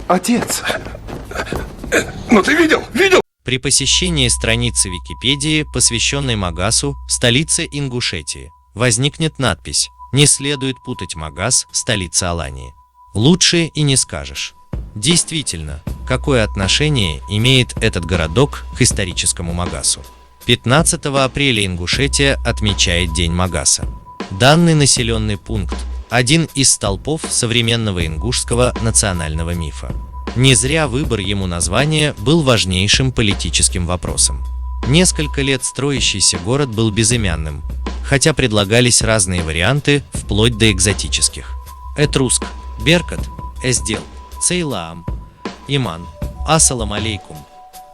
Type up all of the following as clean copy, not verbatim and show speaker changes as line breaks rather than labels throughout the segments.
Отец, ну ты видел?
При посещении страницы Википедии, посвященной Магасу, столице Ингушетии, возникнет надпись «Не следует путать Магас, столица Алании». Лучше и не скажешь. Действительно, какое отношение имеет этот городок к историческому Магасу? 15 апреля Ингушетия отмечает День Магаса. Данный населенный пункт – один из столпов современного ингушского национального мифа. Не зря выбор ему названия был важнейшим политическим вопросом. Несколько лет строящийся город был безымянным, хотя предлагались разные варианты, вплоть до экзотических. Этруск, Беркат, Эздел, Цейлаам, Иман, Ассалам алейкум,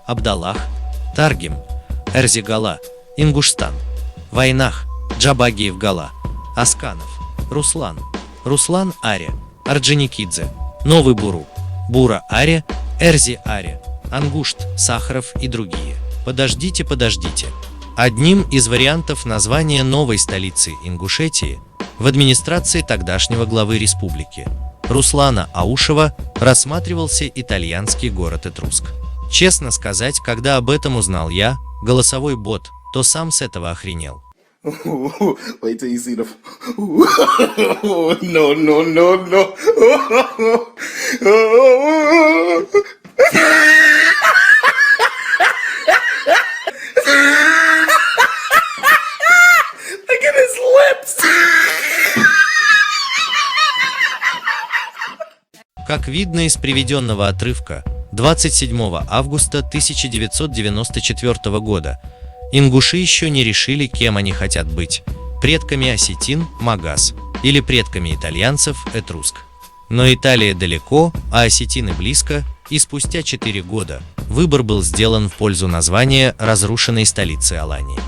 Абдаллах, Таргим, Эрзигала, Ингушстан, Вайнах, Джабагиев Гала, Асканов, Руслан, Руслан Аре, Орджоникидзе, Новый Буру, Бура Аре, Эрзи Аре, Ангушт, Сахаров и другие. Подождите. Одним из вариантов названия новой столицы Ингушетии в администрации тогдашнего главы республики Руслана Аушева рассматривался итальянский город Этруск. Честно сказать, когда об этом узнал я, голосовой бот, то сам с этого охренел.
Wait till you see the. No. Look at his lips.
Как видно из приведенного отрывка, 27 августа 1994 года ингуши еще не решили, кем они хотят быть – предками осетин – Магас или предками итальянцев – Этруск. Но Италия далеко, а осетины близко, и спустя 4 года выбор был сделан в пользу названия разрушенной столицы Алании.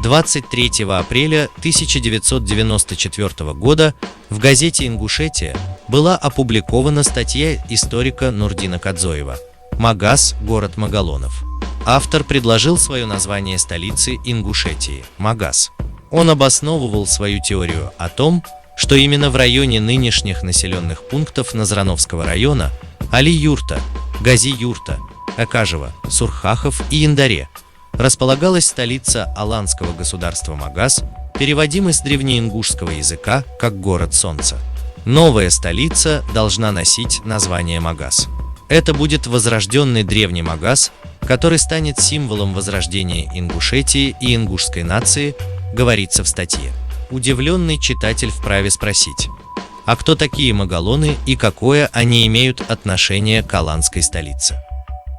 23 апреля 1994 года в газете «Ингушетия» была опубликована статья историка Нурдина Кадзоева «Магас – город Магалонов». Автор предложил свое название столицы Ингушетии – Магас. Он обосновывал свою теорию о том, что именно в районе нынешних населенных пунктов Назрановского района Али-Юрта, Гази-Юрта, Экажево, Сурхахов и Яндаре располагалась столица аланского государства Магас, переводимый с древнеингушского языка как «город солнца». Новая столица должна носить название Магас. Это будет возрожденный древний Магас, который станет символом возрождения Ингушетии и ингушской нации, говорится в статье. Удивленный читатель вправе спросить, а кто такие магалоны и какое они имеют отношение к аланской столице?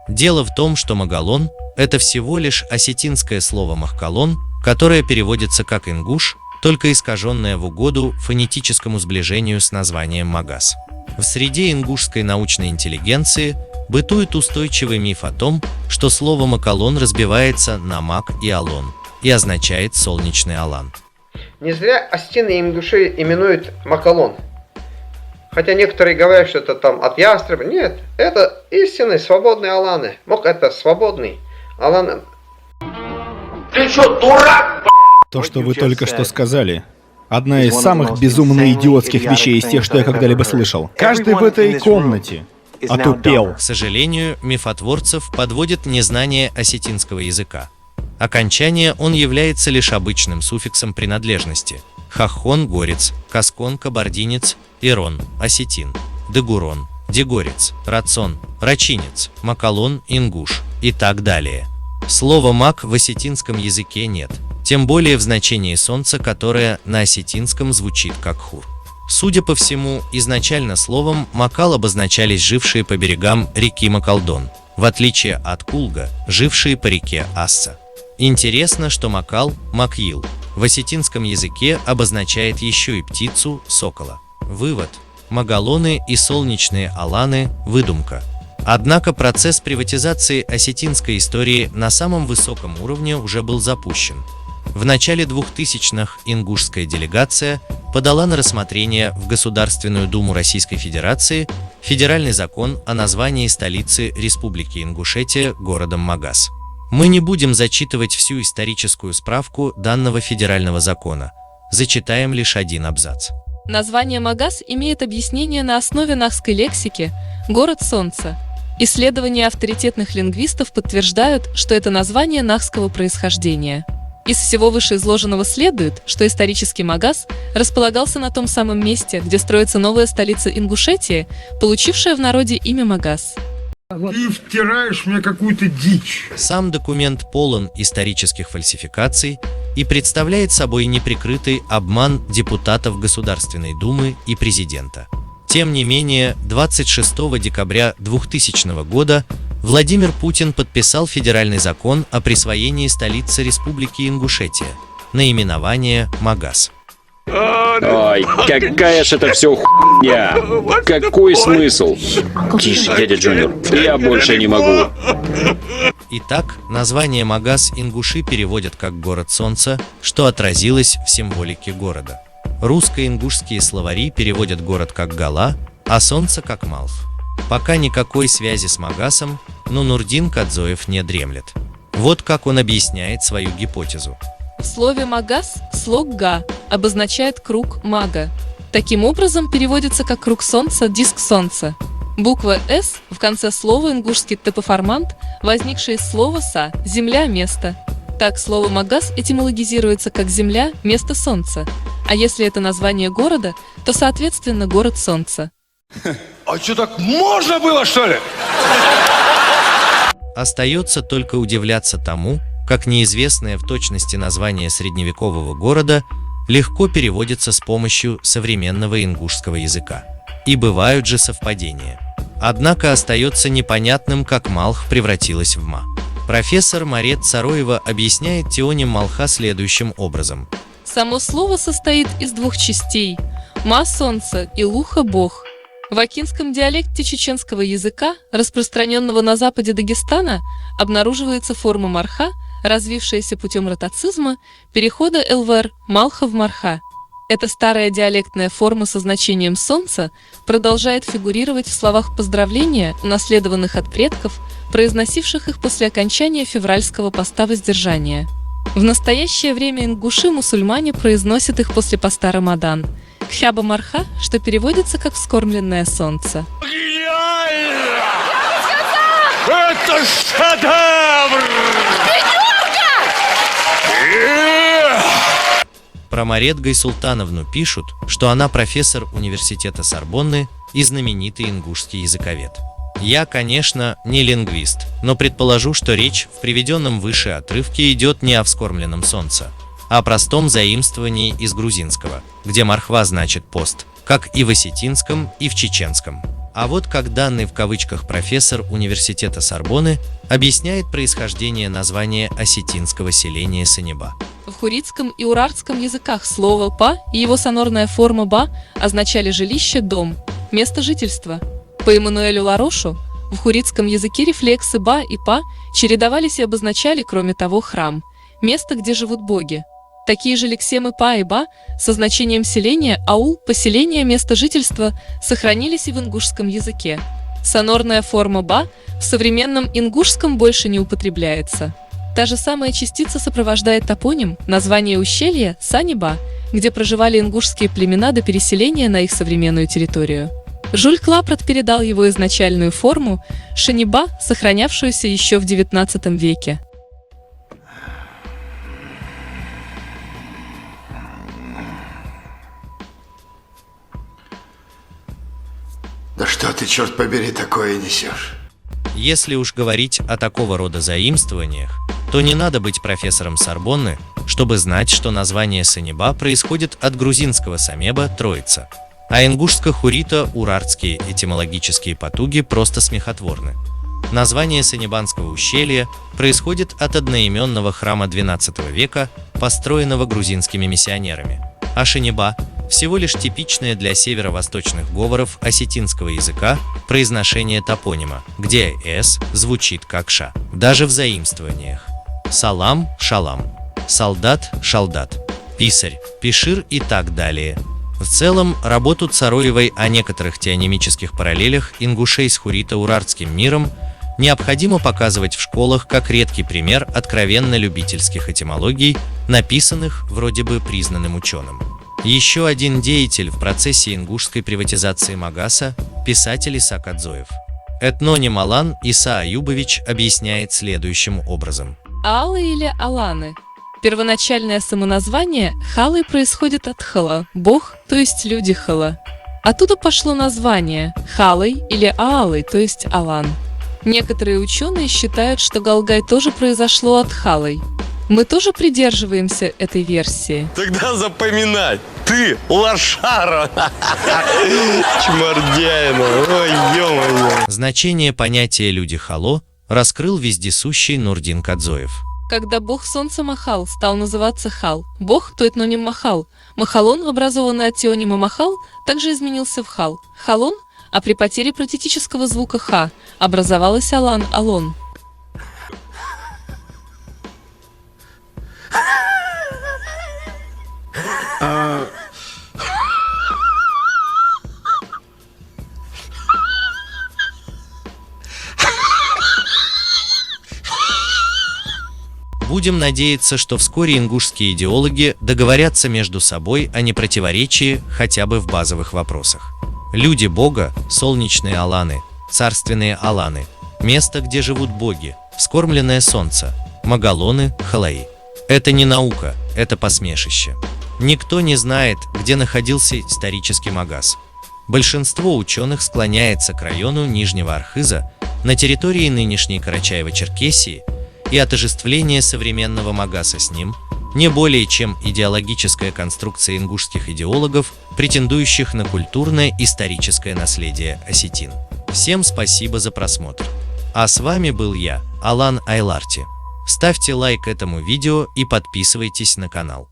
Дело в том, что магалон – это всего лишь осетинское слово махкалон, которое переводится как ингуш, только искаженное в угоду фонетическому сближению с названием Магас. В среде ингушской научной интеллигенции бытует устойчивый миф о том, что слово «макалон» разбивается на «мак» и «алон» и означает «солнечный алан».
Не зря осетины и ингуши именуют Макалон. Хотя некоторые говорят, что это там от ястреба. Нет, это истинные свободные аланы. Мог это свободный алан.
Ты что, дурак?
То, что вы только что сказали, одна из самых безумно идиотских вещей из тех, что я когда-либо слышал. Каждый в этой комнате отупел.
К сожалению, мифотворцев подводит незнание осетинского языка. Окончание он является лишь обычным суффиксом принадлежности. Хахон – горец, Каскон – кабардинец, Ирон – осетин, Дегурон – дегорец, Рацон – рачинец, Макалон – ингуш и так далее. Слова «мак» в осетинском языке нет, тем более в значении солнца, которое на осетинском звучит как хур. Судя по всему, изначально словом «макал» обозначались жившие по берегам реки Макалдон, в отличие от Кулга, жившие по реке Асса. Интересно, что макал, макьил, в осетинском языке обозначает еще и птицу, сокола. Вывод: магалоны и солнечные аланы – выдумка. Однако процесс приватизации осетинской истории на самом высоком уровне уже был запущен. В начале 2000-х ингушская делегация подала на рассмотрение в Государственную Думу Российской Федерации федеральный закон о названии столицы Республики Ингушетия городом Магас. Мы не будем зачитывать всю историческую справку данного федерального закона, зачитаем лишь один абзац.
Название Магас имеет объяснение на основе нахской лексики, город солнца. Исследования авторитетных лингвистов подтверждают, что это название нахского происхождения. Из всего вышеизложенного следует, что исторический Магаз располагался на том самом месте, где строится новая столица Ингушетии, получившая в народе имя Магаз.
Ты втираешь мне какую-то дичь.
Сам документ полон исторических фальсификаций и представляет собой неприкрытый обман депутатов Государственной Думы и президента. Тем не менее, 26 декабря 2000 года Владимир Путин подписал федеральный закон о присвоении столице Республики Ингушетия, наименование Магаз.
Ой, какая же это все хуйня! Какой смысл? Тише, дядя Джуниор, я больше не могу.
Итак, название Магаз ингуши переводят как «город солнца», что отразилось в символике города. Русско-ингушские словари переводят город как «Гала», а солнце как «Малх». Пока никакой связи с Магасом, но Нурдин Кадзоев не дремлет. Вот как он объясняет свою гипотезу.
В слове «магаз» слог «га» обозначает круг мага. Таким образом переводится как «круг солнца», «диск солнца». Буква «С» в конце слова ингушский топоформант, возникший из слова «са» – «земля», «место». Так слово «магаз» этимологизируется как «земля», «место солнца». А если это название города, то, соответственно, город солнца.
А что, так можно было, что ли?
Остается только удивляться тому, как неизвестное в точности название средневекового города легко переводится с помощью современного ингушского языка. И бывают же совпадения. Однако остается непонятным, как Малх превратилась в Ма. Профессор Марет Цароева объясняет теоним Малха следующим образом.
Само слово состоит из двух частей – «ма» – солнце и «луха» – бог. В акинском диалекте чеченского языка, распространенного на западе Дагестана, обнаруживается форма марха, развившаяся путем ротацизма, перехода ЛВР «малха» в марха. Эта старая диалектная форма со значением «солнце» продолжает фигурировать в словах поздравления, унаследованных от предков, произносивших их после окончания февральского поста воздержания. В настоящее время ингуши-мусульмане произносят их после поста Рамадан. Кхяба марха, что переводится как «вскормленное солнце».
Гениально! Это шедевр!
Про Марет Гайсултановну пишут, что она профессор университета Сорбонны и знаменитый ингушский языковед. Я, конечно, не лингвист, но предположу, что речь в приведенном выше отрывке идет не о вскормленном солнце, а о простом заимствовании из грузинского, где мархва значит пост, как и в осетинском, и в чеченском. А вот как данный в кавычках профессор университета Сорбонны объясняет происхождение названия осетинского селения Саниба.
В хуритском и урартском языках слово «па» и его сонорная форма «ба» означали жилище, дом, место жительства. По Эммануэлю Ларошу, в хуритском языке рефлексы «ба» и «па» чередовались и обозначали, кроме того, храм, место, где живут боги. Такие же лексемы «па» и «ба» со значением селения, аул, поселение, место жительства сохранились и в ингушском языке. Сонорная форма «ба» в современном ингушском больше не употребляется. Та же самая частица сопровождает топоним, название ущелья – Саниба, где проживали ингушские племена до переселения на их современную территорию. Жюль Клапрат передал его изначальную форму – Шаниба, сохранявшуюся еще в XIX веке.
Да что ты, черт побери, такое несешь?
Если уж говорить о такого рода заимствованиях, то не надо быть профессором Сорбонны, чтобы знать, что название Саниба происходит от грузинского самеба – троица, а ингушско-хурита-урартские этимологические потуги просто смехотворны. Название Санибанского ущелья происходит от одноименного храма XII века, построенного грузинскими миссионерами, а Шаниба – всего лишь типичное для северо-восточных говоров осетинского языка произношение топонима, где «с» звучит как «ша», даже в заимствованиях. Салам – шалам, солдат – шалдат, писарь – пишир и так далее. В целом, работу Цароевой о некоторых теонимических параллелях ингушей с хурито-урартским миром необходимо показывать в школах как редкий пример откровенно любительских этимологий, написанных вроде бы признанным ученым. Еще один деятель в процессе ингушской приватизации Магаса – писатель Иса Кадзоев. Этноним Алан Иса Аюбович объясняет следующим образом.
Аалы или Аланы. Первоначальное самоназвание Халы происходит от Хала, бог, то есть люди Хала. Оттуда пошло название Халай или Аалы, то есть Алан. Некоторые ученые считают, что Галгай тоже произошло от Халай. Мы тоже придерживаемся этой версии.
Тогда запоминай. Ты лошара. Чмордяина. Ой, ё-моё.
Значение понятия «люди Хало» раскрыл вездесущий Нурдин Кадзоев.
Когда бог солнца Махал стал называться Хал, бог, то этноним Махал, Махалон, образованный от теонима Махал, также изменился в Хал, Халон, а при потере протетического звука Ха образовалась Алан, Алон.
Будем надеяться, что вскоре ингушские идеологи договорятся между собой о непротиворечии хотя бы в базовых вопросах. Люди Бога, солнечные Аланы, царственные Аланы, место, где живут боги, вскормленное солнце, Магалоны, Халаи. Это не наука, это посмешище. Никто не знает, где находился исторический Магас. Большинство ученых склоняется к району Нижнего Архыза на территории нынешней Карачаево-Черкесии, и отождествление современного Магаса с ним не более чем идеологическая конструкция ингушских идеологов, претендующих на культурное историческое наследие осетин. Всем спасибо за просмотр. А с вами был я, Алан Айларти. Ставьте лайк этому видео и подписывайтесь на канал.